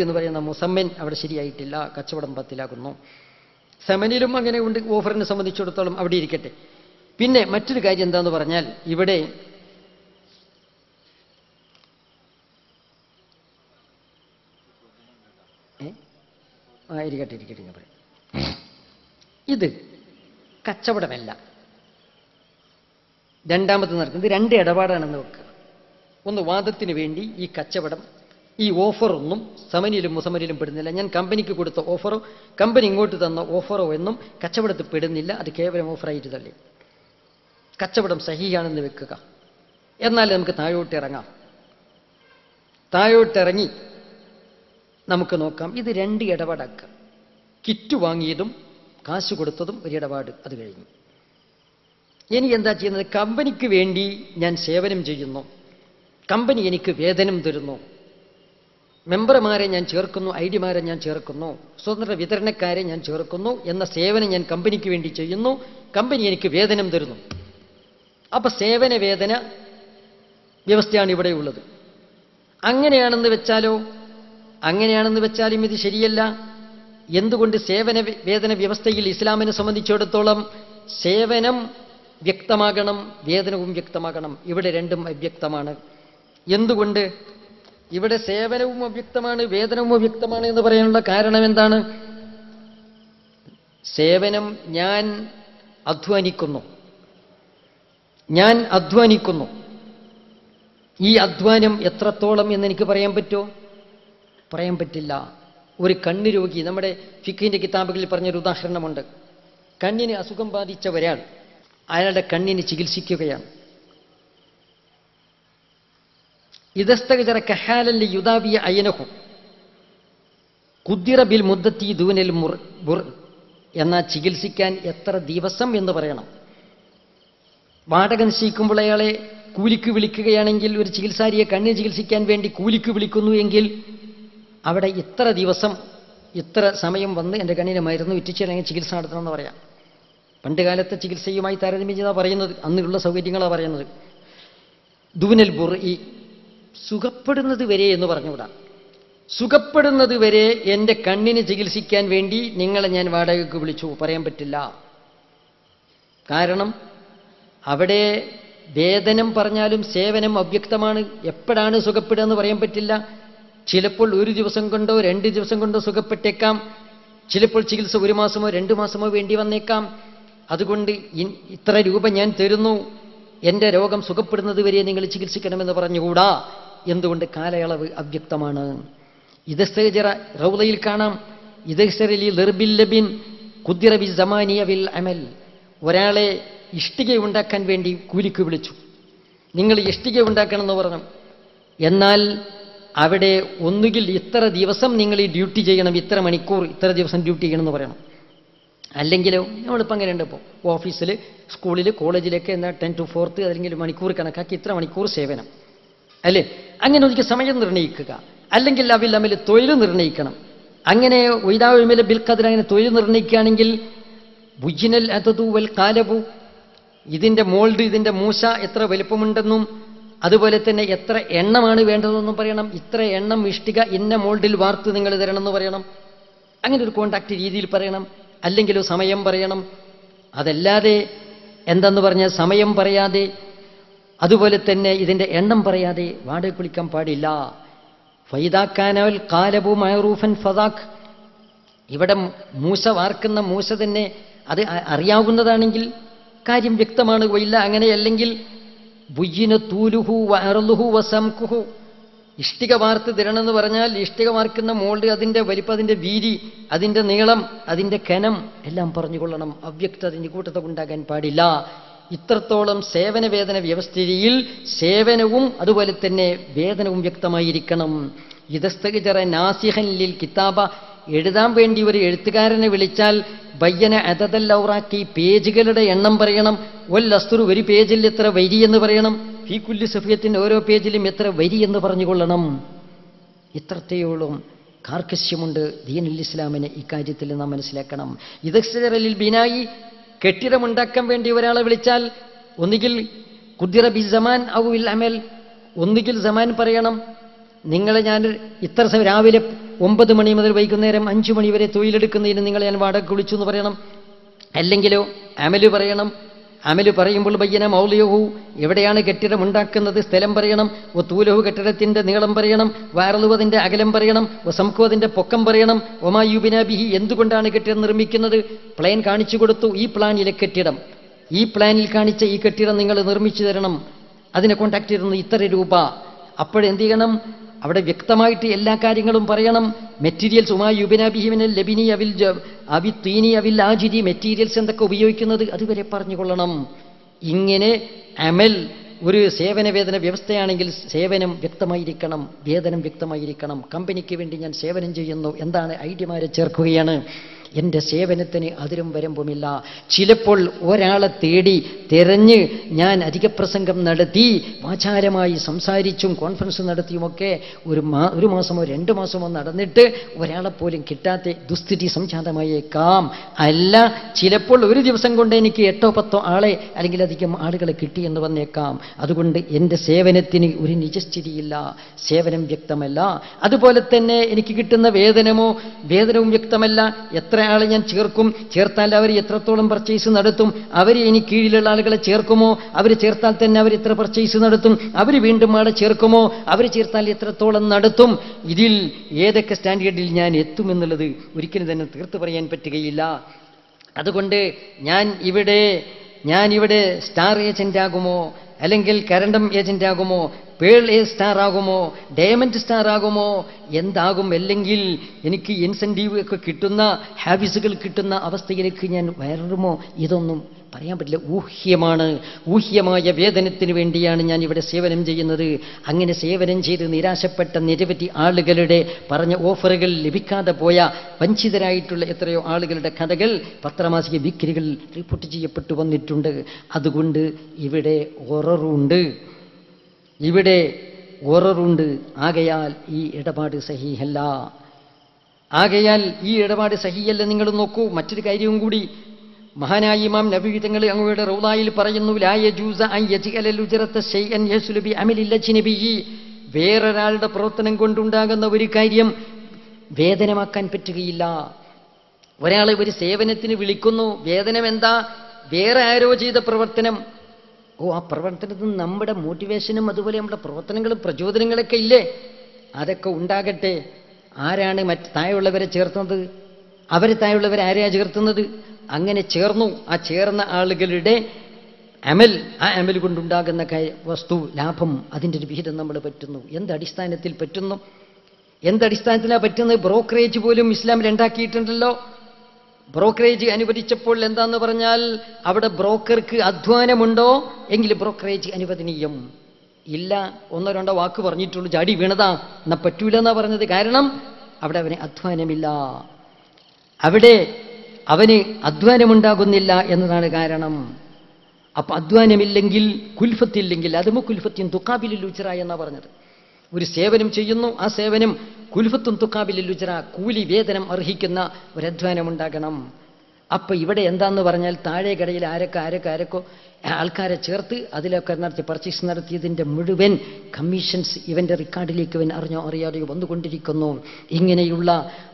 എന്ന് പറയുന്ന മുസമ്മൻ അവിടെ ശരിയായിട്ടില്ല, കച്ചവടം പത്തിലാകുന്നു. സമനിലും അങ്ങനെ ഉണ്ട്. ഓഫറിനെ സംബന്ധിച്ചിടത്തോളം അവിടെ ഇരിക്കട്ടെ. പിന്നെ മറ്റൊരു കാര്യം എന്താന്ന് പറഞ്ഞാൽ, ഇവിടെ ഇരിക്കട്ടെ ഞാൻ പറയാം. ഇത് കച്ചവടമല്ല. രണ്ടാമത് നടക്കുന്നത് രണ്ട് ഇടപാടാണെന്ന് വെക്കുക. ഒന്ന്, വാദത്തിന് വേണ്ടി ഈ കച്ചവടം, ഈ ഓഫറൊന്നും സമനിലും മുസമനിലും പെടുന്നില്ല. ഞാൻ കമ്പനിക്ക് കൊടുത്ത ഓഫറോ കമ്പനി ഇങ്ങോട്ട് തന്ന ഓഫറോ എന്നും കച്ചവടത്തിൽ പെടുന്നില്ല. അത് കേവലം ഓഫറായിട്ട് തള്ളി. കച്ചവടം സഹിയാണെന്ന് വെക്കുക. എന്നാൽ നമുക്ക് താഴോട്ടിറങ്ങാം. താഴോട്ടിറങ്ങി നമുക്ക് നോക്കാം. ഇത് രണ്ട് ഇടപാടാക്കുക. കിറ്റ് വാങ്ങിയതും കാശ് കൊടുത്തതും ഒരു ഇടപാട്, അത് കഴിഞ്ഞു. ഇനി എന്താ ചെയ്യുന്നത്? കമ്പനിക്ക് വേണ്ടി ഞാൻ സേവനം ചെയ്യുന്നു, കമ്പനി എനിക്ക് വേതനം തരുന്നു, മെമ്പർമാരെ ഞാൻ ചേർക്കുന്നു, ഐഡിമാരെ ഞാൻ ചേർക്കുന്നു, സ്വതന്ത്ര വിതരണക്കാരെ ഞാൻ ചേർക്കുന്നു എന്ന സേവനം ഞാൻ കമ്പനിക്ക് വേണ്ടി ചെയ്യുന്നു, കമ്പനി എനിക്ക് വേതനം തരുന്നു. അപ്പൊ സേവന വേതന വ്യവസ്ഥയാണ് ഇവിടെയുള്ളത്. അങ്ങനെയാണെന്ന് വെച്ചാലും ഇത് ശരിയല്ല. എന്തുകൊണ്ട്? സേവന വേതന വ്യവസ്ഥയിൽ ഇസ്ലാമിനെ സംബന്ധിച്ചിടത്തോളം സേവനം വ്യക്തമാകണം, വേതനവും വ്യക്തമാകണം. ഇവിടെ രണ്ടും അവ്യക്തമാണ്. എന്തുകൊണ്ട്? ഇവിടെ സേവനവും അവ്യക്തമാണ്, വേതനവും അവ്യക്തമാണ് എന്ന് പറയാനുള്ള കാരണം എന്താണ്? സേവനം ഞാൻ അധ്വാനിക്കുന്നു. ഈ അധ്വാനം എത്രത്തോളം എന്നെനിക്ക് പറയാൻ പറ്റുമോ? പറയാൻ പറ്റില്ല. ഒരു കണ്ണ് രോഗി, നമ്മുടെ ഫിഖിന്റെ കിതാബുകളിൽ പറഞ്ഞൊരു ഉദാഹരണമുണ്ട്. കണ്ണിന് അസുഖം ബാധിച്ച ഒരാൾ അയാളുടെ കണ്ണിന് ചികിത്സിക്കുകയാണ്. ഇദസ്തഗ്ജറ കഹാലൻ ലിയുദാവിയ അയനഹു ഖുദ്ദിറ ബിൽ മുദ്ദത്തി ദൂനൽ മുർ എന്ന ചികിത്സിക്കാൻ എത്ര ദിവസം എന്ന് പറയണം. വാടക നിശ്ചയിക്കുമ്പോൾ അയാളെ കൂലിക്ക് വിളിക്കുകയാണെങ്കിൽ, ഒരു ചികിത്സാരിയെ കണ്ണിന് ചികിത്സിക്കാൻ വേണ്ടി കൂലിക്ക് വിളിക്കുന്നു എങ്കിൽ അവിടെ ഇത്ര ദിവസം ഇത്ര സമയം വന്ന് എൻ്റെ കണ്ണിന് മരുന്ന് വിറ്റിച്ചില്ലെങ്കിൽ ചികിത്സ നടത്തണമെന്ന് പറയാം. പണ്ട് കാലത്തെ ചികിത്സയുമായി താരതമ്യം ചെയ്താൽ പറയുന്നത്, അന്നുള്ള സൗകര്യങ്ങളാണ് പറയുന്നത്. ദൂനൽ ബുർ, ഈ സുഖപ്പെടുന്നത് വരെ എന്ന് പറഞ്ഞുകൂടാ. സുഖപ്പെടുന്നത് വരെ എൻ്റെ കണ്ണിന് ചികിത്സിക്കാൻ വേണ്ടി നിങ്ങളെ ഞാൻ വാടകയ്ക്ക് വിളിച്ചു, പറയാൻ പറ്റില്ല. കാരണം അവിടെ വേതനം പറഞ്ഞാലും സേവനം അവ്യക്തമാണ്. എപ്പോഴാണ് സുഖപ്പെടുക എന്ന് പറയാൻ പറ്റില്ല. ചിലപ്പോൾ ഒരു ദിവസം കൊണ്ടോ 2 ദിവസം കൊണ്ടോ സുഖപ്പെട്ടേക്കാം. ചിലപ്പോൾ ചികിത്സ 1 മാസമോ 2 മാസമോ വേണ്ടി വന്നേക്കാം. അതുകൊണ്ട് ഇത്ര രൂപ ഞാൻ തരുന്നു, എൻ്റെ രോഗം സുഖപ്പെടുന്നത് വരെ നിങ്ങൾ ചികിത്സിക്കണമെന്ന് പറഞ്ഞുകൂടാ. എന്തുകൊണ്ട്? കാലയളവ് അവ്യക്തമാണ്. ഇദസ്തഗ്ജറ റൗളയിൽ കാണാം, ഇദസ്തഗ്ജറലി ലിർബില്ലബിൻ ഖുദ്ദിറ ബിസ്സമാനിയ ബിൽ അമൽ. ഒരാളെ ഇഷ്ടിക ഉണ്ടാക്കാൻ വേണ്ടി കൂലിക്ക് വിളിച്ചു, നിങ്ങൾ ഇഷ്ടിക ഉണ്ടാക്കണമെന്ന് പറഞ്ഞു. എന്നാൽ അവിടെ ഒന്നുകിൽ ഇത്ര ദിവസം നിങ്ങൾ ഈ ഡ്യൂട്ടി ചെയ്യണം, ഇത്ര മണിക്കൂർ ഇത്ര ദിവസം ഡ്യൂട്ടി ചെയ്യണമെന്ന് പറയണം. അല്ലെങ്കിലോ നമ്മളിപ്പോൾ അങ്ങനെയുണ്ട്. ഇപ്പോൾ ഓഫീസിൽ, സ്കൂളിൽ, കോളേജിലൊക്കെ എന്താ 10 to 4 അല്ലെങ്കിൽ മണിക്കൂർ കണക്കാക്കി ഇത്ര മണിക്കൂർ സേവനം അല്ലേ? അങ്ങനെ ഒരിക്കൽ സമയം നിർണ്ണയിക്കുക. അല്ലെങ്കിൽ അവിൽ അമൽ തൊഴിൽ നിർണ്ണയിക്കണം. അങ്ങനെ ഒയ്താവിൽ ബിൽ ഖദർ, അങ്ങനെ തൊഴിൽ നിർണ്ണയിക്കുകയാണെങ്കിൽ ബുജിനൽ അതദു വൽ ഖാലബു, ഇതിൻ്റെ മോൾഡ്, ഇതിൻ്റെ മൂശ എത്ര വലുപ്പമുണ്ടെന്നും അതുപോലെ തന്നെ എത്ര എണ്ണമാണ് വേണ്ടതെന്നും പറയണം. ഇത്ര എണ്ണം ഇഷ്ടിക ഇന്ന മോൾഡിൽ വാർത്ത് നിങ്ങൾ തരണമെന്ന് പറയണം. അങ്ങനെ ഒരു കോണ്ടാക്ട് രീതിയിൽ പറയണം. അല്ലെങ്കിലോ സമയം പറയണം. അതല്ലാതെ എന്തെന്ന് പറഞ്ഞാൽ സമയം പറയാതെ, അതുപോലെ തന്നെ ഇതിൻ്റെ എണ്ണം പറയാതെ വാടക വിളിക്കാൻ പാടില്ല. ഫൈദാക്കാനൽ ഖാലബു മഅറൂഫൻ ഫദാഖ്, ഇവിടെ മൂശ വാർക്കുന്ന മൂശ തന്നെ അത് അറിയാവുന്നതാണെങ്കിൽ കാര്യം വ്യക്തമാണ്. ഇല്ല അങ്ങനെയല്ലെങ്കിൽ ബുയ്യിന തൂലുഹു വഅർളുഹു വസംകുഹു, ഇഷ്ടിക വാർത്ത് തരണമെന്ന് പറഞ്ഞാൽ ഇഷ്ടിക വാർക്കുന്ന മോൾഡ്, അതിൻ്റെ വലിപ്പം, അതിൻ്റെ വീതി, അതിൻ്റെ നീളം, അതിൻ്റെ കനം എല്ലാം പറഞ്ഞുകൊള്ളണം. അവ്യക്തത അതിൻ്റെ കൂട്ടത്തിൽ ഉണ്ടാകാൻ പാടില്ല. ഇത്രത്തോളം സേവന വേതന വ്യവസ്ഥയിൽ സേവനവും അതുപോലെ തന്നെ വേതനവും വ്യക്തമായിരിക്കണം. ഇദസ്തഗ്ജറ നാസിഖൻ ലിൽ കിതാബ, എഴുതാൻ വേണ്ടി ഒരു എഴുത്തുകാരനെ വിളിച്ചാൽ ബയ്യന അതദൽ ഔറാഖി, പേജുകളുടെ എണ്ണം പറയണം. വൽ അസ്തുറു, ഒരു പേജിൽ എത്ര വരി എന്ന് പറയണം. ഫീ കുല്ലി സഫിയത്തിൻ്റെ ഓരോ പേജിലും എത്ര വരി എന്ന് പറഞ്ഞുകൊള്ളണം. ഇത്രത്തോളം കാർക്കശ്യമുണ്ട് ദീനുൽ ഇസ്ലാമിന്. ഇക്കാര്യത്തിൽ നാം മനസ്സിലാക്കണം. ഇദസ്തഗ്ജറലിൽ ബിനായി, കെട്ടിടമുണ്ടാക്കാൻ വേണ്ടി ഒരാളെ വിളിച്ചാൽ ഒന്നുകിൽ ഖുദ്ദിറ ബിസ്സമാൻ ഔ ബിൽ അമൽ, ഒന്നുകിൽ സമാൻ പറയണം. നിങ്ങളെ ഞാൻ ഇത്ര രാവിലെ 9 മണി മുതൽ വൈകുന്നേരം 5 മണി വരെ തൊഴിലെടുക്കുന്നതിന് നിങ്ങളെ ഞാൻ വാടക വിളിച്ചു എന്ന് പറയണം. അല്ലെങ്കിലോ അമല് പറയണം. അമല് പറയുമ്പോൾ ബയ്യന മൗലിയഹു, എവിടെയാണ് കെട്ടിടം ഉണ്ടാക്കുന്നത് സ്ഥലം പറയണം. തൂലഹു, കെട്ടിടത്തിന്റെ നീളം പറയണം. വയറലുഹു, അതിന്റെ അകലം പറയണം. സംഖു, അതിന്റെ പൊക്കം പറയണം. ഒമായുബിന ബിഹി, എന്തുകൊണ്ടാണ് കെട്ടിടം നിർമ്മിക്കുന്നത്. പ്ലാൻ കാണിച്ചു കൊടുത്തു. ഈ പ്ലാനിലെ കെട്ടിടം, ഈ പ്ലാനിൽ കാണിച്ച ഈ കെട്ടിടം നിങ്ങൾ നിർമ്മിച്ചു തരണം. അതിനെ കോൺടാക്ട് ചെയ്തിരുന്നു ഇത്ര രൂപ. അപ്പോഴെന്ത് ചെയ്യണം, അവിടെ വ്യക്തമായിട്ട് എല്ലാ കാര്യങ്ങളും പറയണം. മെറ്റീരിയൽസ് ഉമായുബിനാബിഹിമിനൽ ലബിനി അവിൽ അവി തീനി അവിൽ ആജിരി, മെറ്റീരിയൽസ് എന്തൊക്കെ ഉപയോഗിക്കുന്നത് അതുവരെ പറഞ്ഞുകൊള്ളണം. ഇങ്ങനെ അമൽ ഒരു സേവന വേതന വ്യവസ്ഥയാണെങ്കിൽ സേവനം വ്യക്തമായിരിക്കണം, വേതനം വ്യക്തമായിരിക്കണം. കമ്പനിക്ക് വേണ്ടി ഞാൻ സേവനം ചെയ്യുന്നു, എന്താണ് ഐഡിയമാരെ ചേർക്കുകയാണ്. എൻ്റെ സേവനത്തിന് അതിരും വരമ്പുമില്ല. ചിലപ്പോൾ ഒരാളെ തിരഞ്ഞ് ഞാൻ അധികപ്രസംഗം നടത്തി വാചാരമായി സംസാരിച്ചും കോൺഫറൻസ് നടത്തിയുമൊക്കെ ഒരു മാസമോ 2 മാസമോ നടന്നിട്ട് ഒരാളെപ്പോലും കിട്ടാത്ത ദുസ്ഥിതി സംജാതമായേക്കാം. അല്ല, ചിലപ്പോൾ ഒരു ദിവസം കൊണ്ട് എനിക്ക് 8 or 10 ആളെ അല്ലെങ്കിൽ അധികം ആളുകളെ കിട്ടിയെന്ന് വന്നേക്കാം. അതുകൊണ്ട് എൻ്റെ സേവനത്തിന് ഒരു നിജസ്ഥിതിയില്ല, സേവനം വ്യക്തമല്ല. അതുപോലെ തന്നെ എനിക്ക് കിട്ടുന്ന വേതനവും വ്യക്തമല്ല. എത്ര ആളെ ഞാൻ ചേർത്താൽ അവർ എത്രത്തോളം പർച്ചേസ് നടത്തും, അവർ ഇനി കീഴിലുള്ള ആളുകളെ ചേർക്കുമോ, അവർ ചേർത്താൽ തന്നെ അവർ എത്ര പർച്ചേസ് നടത്തും, അവർ വീണ്ടും ആളെ ചേർക്കുമോ, അവർ ചേർത്താൽ എത്രത്തോളം നടത്തും, ഇതിൽ ഏതൊക്കെ സ്റ്റാൻഡേർഡിൽ ഞാൻ എത്തുമെന്നുള്ളത് ഒരിക്കലും തന്നെ തീർത്ത് പറയാൻ പറ്റുകയില്ല. അതുകൊണ്ട് ഞാൻ ഇവിടെ സ്റ്റാർ ഏജന്റ് ആകുമോ, അല്ലെങ്കിൽ കരണ്ടം ഏജന്റ് ആകുമോ, പേൾ സ്റ്റാർ ആകുമോ, ഡയമണ്ട് സ്റ്റാർ ആകുമോ, എന്താകും, അല്ലെങ്കിൽ എനിക്ക് ഇൻസെന്റീവ് ഒക്കെ കിട്ടുന്ന, ഹാബിസുകൾ കിട്ടുന്ന അവസ്ഥയിലേക്ക് ഞാൻ വളരുമോ, ഇതൊന്നും പറയാൻ പറ്റില്ല. ഊഹ്യമായ വേതനത്തിന് വേണ്ടിയാണ് ഞാൻ ഇവിടെ സേവനം ചെയ്യുന്നത്. അങ്ങനെ സേവനം ചെയ്ത് നിരാശപ്പെട്ട നിരവധി ആളുകളുടെ പറഞ്ഞ ഓഫറുകൾ ലഭിക്കാതെ പോയ വഞ്ചിതരായിട്ടുള്ള എത്രയോ ആളുകളുടെ കഥകൾ പത്രമാസിക വിക്രികൾ റിപ്പോർട്ട് ചെയ്യപ്പെട്ടു വന്നിട്ടുണ്ട്. അതുകൊണ്ട് ഇവിടെ ആകയാൽ ഈ ഇടപാട് സഹിയല്ല. നിങ്ങൾ നോക്കൂ, മറ്റൊരു കാര്യവും കൂടി മഹാനായ ഇമാം നബവി തങ്ങൾ അങ്ങയുടെ റൗളായിൽ പറയുന്നു, ലാ യജൂസ അൻ യജ്അലൽ ഉജ്റത ശൈഅൻ യസ്ലു ബി അമലിൽ അജ്നബി. വേറൊരാളുടെ പ്രവർത്തനം കൊണ്ടുണ്ടാകുന്ന ഒരു കാര്യം വേതനമാക്കാൻ പറ്റുകയില്ല. ഒരാളെ ഒരു സേവനത്തിന് വിളിക്കുന്നു, വേതനം എന്താ, വേറെ ആരോ ചെയ്ത പ്രവർത്തനം. ആ പ്രവർത്തനത്തിൽ നമ്മുടെ മോട്ടിവേഷനും അതുപോലെ നമ്മുടെ പ്രവർത്തനങ്ങളും പ്രചോദനങ്ങളൊക്കെ ഇല്ലേ, അതൊക്കെ ഉണ്ടാകട്ടെ. ആരാണ് താഴെയുള്ളവരെ ചേർത്തുന്നത്, അവരെ താഴെയുള്ളവരെ ആരെയാ ചേർത്തുന്നത്? അങ്ങനെ ചേർന്നു. ആ ചേർന്ന ആളുകളുടെ ആ അമൽ കൊണ്ടുണ്ടാകുന്ന വസ്തു ലാഭം, അതിൻ്റെ ഒരു വിഹിതം നമ്മൾ പറ്റുന്നു. എന്തടിസ്ഥാനത്തിൽ പറ്റുന്നു? എന്തടിസ്ഥാനത്തിലാണ് പറ്റുന്നത്? ബ്രോക്കറേജ് പോലും ഇസ്ലാമിൽ ഉണ്ടാക്കിയിട്ടുണ്ടല്ലോ. ബ്രോക്കറേജ് അനുവദിച്ചപ്പോൾ എന്താന്ന് പറഞ്ഞാൽ, അവിടെ ബ്രോക്കർക്ക് അധ്വാനമുണ്ടോ എങ്കിൽ ബ്രോക്കറേജ് അനുവദനീയം. ഇല്ല, 1-2 വാക്ക് പറഞ്ഞിട്ടുള്ളൂ, ചാടി വീണതാ, എന്നാ പറ്റൂല എന്നാ പറഞ്ഞത്. കാരണം അവിടെ അവന് അധ്വാനമില്ല, അവിടെ അവന് അധ്വാനമുണ്ടാകുന്നില്ല എന്നതാണ് കാരണം. അപ്പൊ അധ്വാനമില്ലെങ്കിൽ, കുൽഫത്തില്ലെങ്കിൽ, അതുമോ കുൽഫത്തിൻ തുക്കാബിലിൽ ഉജ്റ എന്നാ പറഞ്ഞത്. ഒരു സേവനം ചെയ്യുന്നു, ആ സേവനം കുൽഫത്തും തുക്കാബിലിൽ ഉജ്റ, കൂലി വേതനം അർഹിക്കുന്ന ഒരു അധ്വാനം ഉണ്ടാകണം. അപ്പൊ ഇവിടെ എന്താന്ന് പറഞ്ഞാൽ, താഴെ കടയിൽ ആരൊക്കെ ആൾക്കാരെ ചേർത്ത് അതിലൊക്കെ നടത്തി പർച്ചേസ് നടത്തിയതിൻ്റെ മുഴുവൻ കമ്മീഷൻസ് ഇവൻ്റെ റെക്കോർഡിലേക്ക് ഇവൻ അറിഞ്ഞോ അറിയാതെയോ വന്നുകൊണ്ടിരിക്കുന്നു. ഇങ്ങനെയുള്ള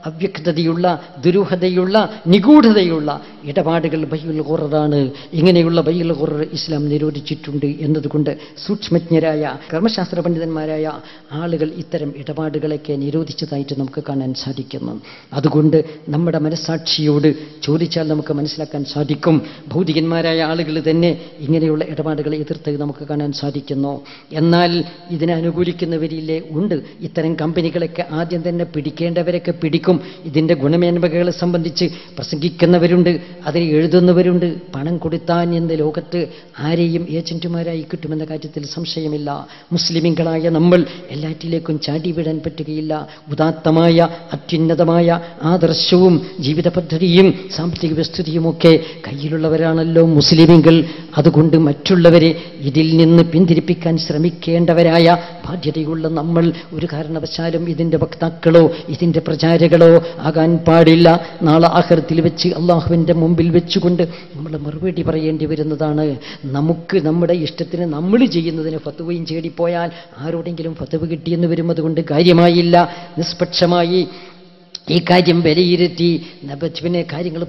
അവ്യക്തതയുള്ള, ദുരൂഹതയുള്ള, നിഗൂഢതയുള്ള ഇടപാടുകൾ ബൈഉൽ ഖുററാണ്. ഇങ്ങനെയുള്ള ബൈഉൽ ഖുറർ ഇസ്ലാം നിരോധിച്ചിട്ടുണ്ട് എന്നതുകൊണ്ട് സൂക്ഷ്മജ്ഞരായ കർമ്മശാസ്ത്ര പണ്ഡിതന്മാരായ ആളുകൾ ഇത്തരം ഇടപാടുകളൊക്കെ നിരോധിച്ചതായിട്ട് നമുക്ക് കാണാൻ സാധിക്കുന്നു. അതുകൊണ്ട് നമ്മുടെ മനസ്സാക്ഷിയോട് ചോദിച്ചാൽ നമുക്ക് മനസ്സിലാക്കാൻ സാധിക്കും. ഭൗതികന്മാരായ ആളുകൾ തന്നെ ഇങ്ങനെയുള്ള ഇടപാടുകളെ എതിർത്ത് നമുക്ക് കാണാൻ സാധിക്കുന്നു. എന്നാൽ ഇതിനെ അനുകൂലിക്കുന്നവരില്ലേ ഉണ്ട്. ഇത്തരം കമ്പനികളൊക്കെ ആദ്യം തന്നെ പിടിക്കേണ്ടവരൊക്കെ പിടിക്കും. ഇതിൻ്റെ ഗുണമേന്മകളെ സംബന്ധിച്ച് പ്രസംഗിക്കുന്നവരുണ്ട്, അതിന് എഴുതുന്നവരുണ്ട്. പണം കൊടുത്താൻ എന്ന് ലോകത്ത് ആരെയും ഏജന്റുമാരായി കിട്ടുമെന്ന കാര്യത്തിൽ സംശയമില്ല. മുസ്ലിമീങ്ങളായ നമ്മൾ എല്ലാറ്റിലേക്കും ചാടിവിടാൻ പറ്റുകയില്ല. ഉദാത്തമായ അത്യുന്നതമായ ആദർശവും ജീവിത പദ്ധതിയും സാമ്പത്തിക വ്യവസ്ഥിതിയുമൊക്കെ കയ്യിലുള്ളവരാണല്ലോ മുസ്ലിമീങ്ങൾ. അതുകൊണ്ട് മറ്റുള്ളവരെ ഇതിൽ നിന്ന് പിന്തിരിപ്പിക്കാൻ ശ്രമിക്കേണ്ടവരായ ബാധ്യതയുള്ള നമ്മൾ ഒരു കാരണവശാലും ഇതിൻ്റെ വക്താക്കളോ ഇതിൻ്റെ പ്രചാരകളോ ആകാൻ പാടില്ല. നാളെ ആഖിറത്തിൽ വെച്ച് അള്ളാഹുവിൻ്റെ മുമ്പിൽ വെച്ചുകൊണ്ട് നമ്മൾ മറുപടി പറയേണ്ടി വരുന്നതാണ്. നമുക്ക് നമ്മുടെ ഇഷ്ടത്തിന് നമ്മൾ ചെയ്യുന്നതിന് ഫത്വയും ചേടിപ്പോയാൽ ആരോടെങ്കിലും ഫത്വ കിട്ടിയെന്ന് വരും. അതുകൊണ്ട് കാര്യമായില്ല. നിഷ്പക്ഷമായി ഈ കാര്യം വിലയിരുത്തി പിന്നെ കാര്യങ്ങൾ